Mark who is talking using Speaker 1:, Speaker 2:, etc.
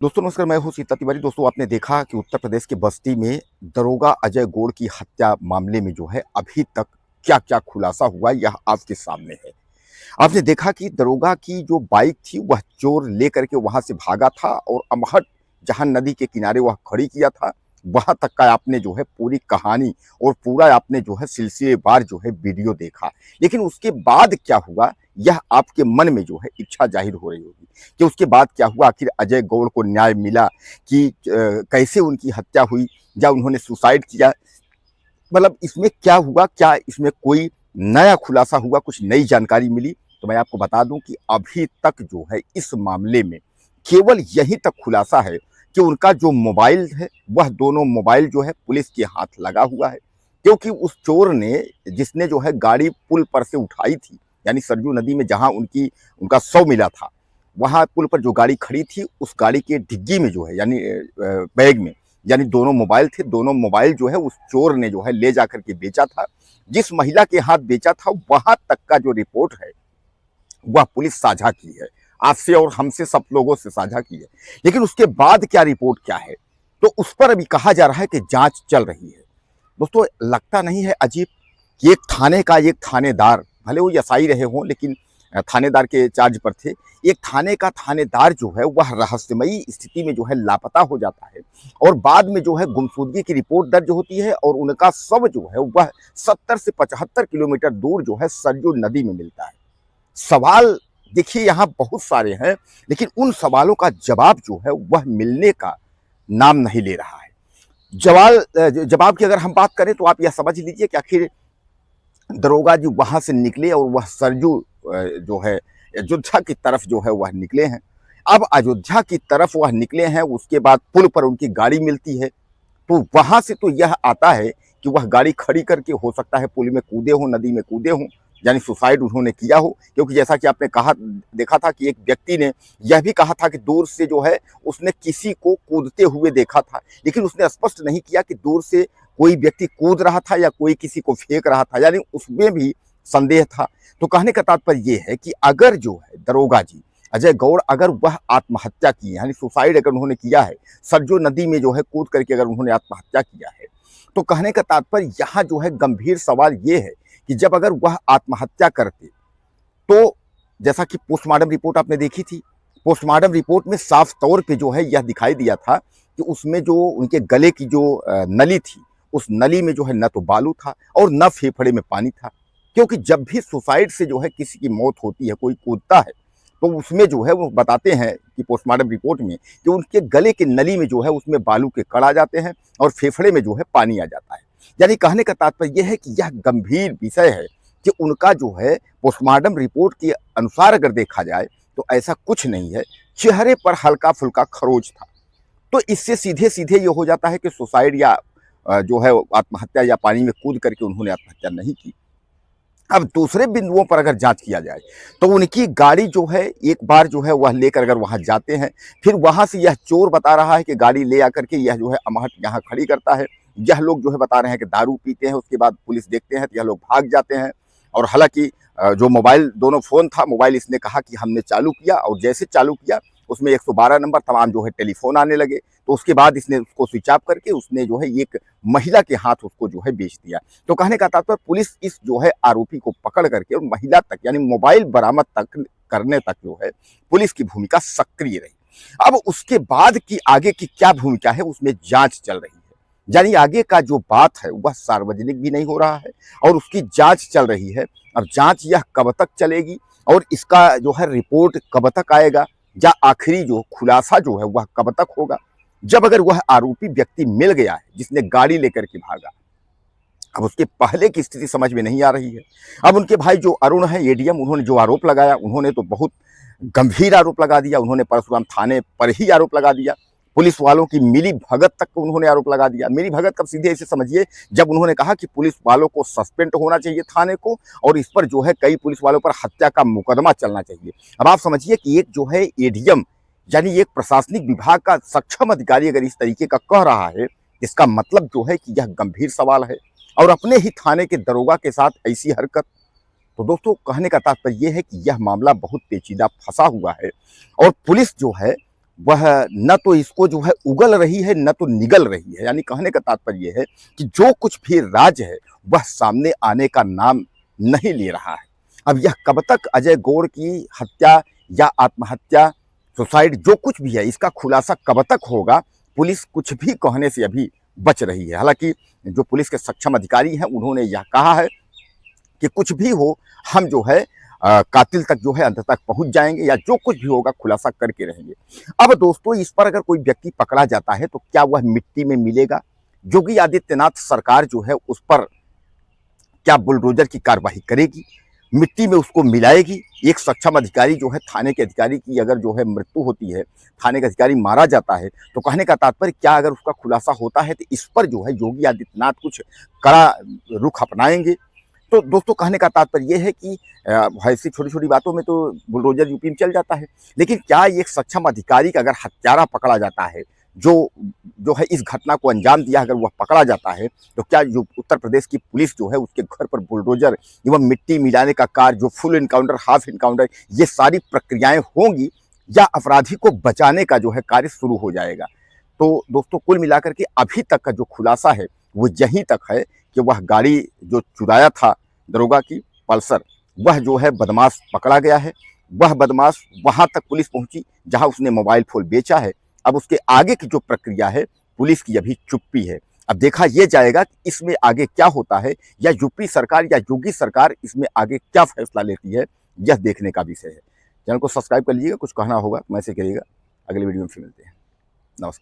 Speaker 1: दोस्तों नमस्कार, मैं हूं सीता तिवारी। दोस्तों आपने देखा कि उत्तर प्रदेश के बस्ती में दरोगा अजय गोड़ की हत्या मामले में जो है अभी तक क्या क्या खुलासा हुआ यह आपके सामने है। आपने देखा कि दरोगा की जो बाइक थी वह चोर लेकर के वहां से भागा था और अमहट जहां नदी के किनारे वह खड़ी किया था वहां तक का आपने जो है पूरी कहानी और पूरा आपने जो है सिलसिलेवार जो है वीडियो देखा। लेकिन उसके बाद क्या हुआ यह आपके मन में जो है इच्छा जाहिर हो रही होगी कि उसके बाद क्या हुआ, आखिर अजय गौड़ को न्याय मिला कि कैसे उनकी हत्या हुई या उन्होंने सुसाइड किया। मतलब इसमें क्या हुआ, क्या इसमें कोई नया खुलासा हुआ, कुछ नई जानकारी मिली? तो मैं आपको बता दूं कि अभी तक जो है इस मामले में केवल यही तक खुलासा है कि उनका जो मोबाइल है वह दोनों मोबाइल जो है पुलिस के हाथ लगा हुआ है, क्योंकि उस चोर ने जिसने जो है गाड़ी पुल पर से उठाई थी, यानी सरजू नदी में जहां उनका शव मिला था वहां पुल पर जो गाड़ी खड़ी थी उस गाड़ी के डिग्गी में जो है यानी बैग में यानी दोनों मोबाइल थे। दोनों मोबाइल जो है उस चोर ने जो है ले जाकर के बेचा था। जिस महिला के हाथ बेचा था वहां तक का जो रिपोर्ट है वह पुलिस साझा की है, आपसे और हमसे सब लोगों से साझा की है। लेकिन उसके बाद क्या रिपोर्ट क्या है तो उस पर अभी कहा जा रहा है कि जांच चल रही है। दोस्तों लगता नहीं है अजीब कि एक थाने का एक थानेदार, भले वो एसआई रहे हों लेकिन थानेदार के चार्ज पर थे, एक थाने का थानेदार जो है वह रहस्यमयी स्थिति में जो है लापता हो जाता है और बाद में जो है गुमशुदगी की रिपोर्ट दर्ज होती है और उनका शव जो है वह 70 से 75 किलोमीटर दूर जो है सरजू नदी में मिलता है। सवाल देखिए यहाँ बहुत सारे हैं, लेकिन उन सवालों का जवाब जो है वह मिलने का नाम नहीं ले रहा है। जवाब की अगर हम बात करें तो आप यह समझ लीजिए कि आखिर दरोगा जी वहां से निकले और वह सरजू जो है अयोध्या की तरफ जो है वह निकले हैं। अब अयोध्या की तरफ वह निकले हैं, उसके बाद पुल पर उनकी गाड़ी मिलती है तो वहां से तो यह आता है कि वह गाड़ी खड़ी करके हो सकता है पुल में कूदे हो, नदी में कूदे हो, यानी सुसाइड उन्होंने किया हो। क्योंकि जैसा कि आपने कहा देखा था कि एक व्यक्ति ने यह भी कहा था कि दूर से जो है उसने किसी को कूदते हुए देखा था, लेकिन उसने स्पष्ट नहीं किया कि दूर से कोई व्यक्ति कूद रहा था या कोई किसी को फेंक रहा था, यानी उसमें भी संदेह था। तो कहने का तात्पर्य यह है कि अगर जो है दरोगा जी अजय गौड़ अगर वह आत्महत्या की यानी सुसाइड अगर उन्होंने किया है, सरजू नदी में जो है कूद करके अगर उन्होंने आत्महत्या किया है, तो कहने का तात्पर्य यहाँ जो है गंभीर सवाल ये है कि जब अगर वह आत्महत्या करते तो जैसा कि पोस्टमार्टम रिपोर्ट आपने देखी थी, पोस्टमार्टम रिपोर्ट में साफ तौर पे जो है यह दिखाई दिया था कि उसमें जो उनके गले की जो नली थी उस नली में जो है न तो बालू था और न फेफड़े में पानी था। क्योंकि जब भी सुसाइड से जो है किसी की मौत होती है, कोई कूदता है, तो उसमें जो है वो बताते हैं कि पोस्टमार्टम रिपोर्ट में कि उनके गले की नली में जो है उसमें बालू के कण आ जाते हैं और फेफड़े में जो है पानी आ जाता है। यानी कहने का तात्पर्य यह है कि यह गंभीर विषय है कि उनका जो है पोस्टमार्टम रिपोर्ट के अनुसार अगर देखा जाए तो ऐसा कुछ नहीं है, चेहरे पर हल्का फुल्का खरोच था। तो इससे सीधे सीधे ये हो जाता है कि सुसाइड या जो है आत्महत्या या पानी में कूद करके उन्होंने आत्महत्या नहीं की। अब दूसरे बिंदुओं पर अगर जांच किया जाए तो उनकी गाड़ी जो है एक बार जो है वह लेकर अगर वहां जाते हैं, फिर वहां से यह चोर बता रहा है कि गाड़ी ले आकर के यह जो है अमहट यहाँ खड़ी करता है। यह लोग जो है बता रहे हैं कि दारू पीते हैं, उसके बाद पुलिस देखते हैं तो यह लोग भाग जाते हैं। और हालांकि जो मोबाइल दोनों फोन था, मोबाइल इसने कहा कि हमने चालू किया और जैसे चालू किया उसमें 112 नंबर तमाम जो है टेलीफोन आने लगे, तो उसके बाद इसने उसको स्विच ऑफ करके उसने जो है एक महिला के हाथ उसको जो है बेच दिया। तो कहने का तात्पर्य पुलिस इस जो है आरोपी को पकड़ करके और महिला तक यानी मोबाइल बरामद तक करने तक जो है पुलिस की भूमिका सक्रिय रही। अब उसके बाद की आगे की क्या भूमिका है उसमें जांच चल रही है, यानी आगे का जो बात है वह सार्वजनिक भी नहीं हो रहा है और उसकी जांच चल रही है। अब जांच यह कब तक चलेगी और इसका जो है रिपोर्ट कब तक आएगा या आखिरी जो खुलासा जो है वह कब तक होगा, जब अगर वह आरोपी व्यक्ति मिल गया है जिसने गाड़ी लेकर के भागा। अब उसके पहले की स्थिति समझ में नहीं आ रही है। अब उनके भाई जो अरुण है एडीएम, उन्होंने जो आरोप लगाया उन्होंने तो बहुत गंभीर आरोप लगा दिया। उन्होंने परशुराम थाने पर ही आरोप लगा दिया, पुलिस वालों की मिली भगत तक उन्होंने आरोप लगा दिया। मिली भगत कब, सीधे इसे समझिए जब उन्होंने कहा कि पुलिस वालों को सस्पेंड होना चाहिए थाने को और इस पर जो है कई पुलिस वालों पर हत्या का मुकदमा चलना चाहिए। अब आप समझिए कि एक जो है एडीएम यानी एक प्रशासनिक विभाग का सक्षम अधिकारी अगर इस तरीके का कह रहा है, इसका मतलब जो है कि यह गंभीर सवाल है और अपने ही थाने के दरोगा के साथ ऐसी हरकत। तो दोस्तों कहने का तात्पर्य यह है कि यह मामला बहुत पेचीदा फंसा हुआ है और पुलिस जो है वह न तो इसको जो है उगल रही है, न तो निगल रही है। यानी कहने का तात्पर्य यह है कि जो कुछ भी राज है वह सामने आने का नाम नहीं ले रहा है। अब यह कब तक अजय गौड़ की हत्या या आत्महत्या, सुसाइड, जो कुछ भी है, इसका खुलासा कब तक होगा, पुलिस कुछ भी कहने से अभी बच रही है। हालांकि जो पुलिस के सक्षम अधिकारी हैं उन्होंने यह कहा है कि कुछ भी हो, हम जो है कातिल तक जो है अंत तक पहुंच जाएंगे, या जो कुछ भी होगा खुलासा करके रहेंगे। अब दोस्तों, इस पर अगर कोई व्यक्ति पकड़ा जाता है तो क्या वह मिट्टी में मिलेगा? योगी आदित्यनाथ सरकार जो है उस पर क्या बुलडोजर की कार्रवाई करेगी, मिट्टी में उसको मिलाएगी? एक सक्षम अधिकारी जो है, थाने के अधिकारी की अगर जो है मृत्यु होती है, थाने का अधिकारी मारा जाता है, तो कहने का तात्पर्य क्या अगर उसका खुलासा होता है तो इस पर जो है योगी आदित्यनाथ कुछ कड़ा रुख अपनाएंगे? तो दोस्तों, कहने का तात्पर्य ये है कि ऐसी छोटी छोटी बातों में तो बुलडोजर यूपी में चल जाता है, लेकिन क्या एक सक्षम अधिकारी का अगर हत्यारा पकड़ा जाता है, जो जो है इस घटना को अंजाम दिया, अगर वह पकड़ा जाता है, तो क्या जो उत्तर प्रदेश की पुलिस जो है उसके घर पर बुलडोजर एवं मिट्टी मिलाने का कार्य, जो फुल इनकाउंटर, हाफ इनकाउंटर, ये सारी प्रक्रियाएं होंगी, या अपराधी को बचाने का जो है कार्य शुरू हो जाएगा? तो दोस्तों, कुल मिलाकर के अभी तक का जो खुलासा है वो यहीं तक है कि वह गाड़ी जो चुराया था दरोगा की, पल्सर, वह जो है बदमाश पकड़ा गया है। वह बदमाश वहां तक पुलिस पहुंची जहां उसने मोबाइल फोन बेचा है। अब उसके आगे की जो प्रक्रिया है, पुलिस की अभी चुप्पी है। अब देखा यह जाएगा कि इसमें आगे क्या होता है, या यूपी सरकार या योगी सरकार इसमें आगे क्या फैसला लेती है, यह देखने का विषय है। चैनल को सब्सक्राइब कर लीजिएगा, कुछ कहना होगा मैसेज करिएगा। अगले वीडियो में फिर मिलते हैं। नमस्कार।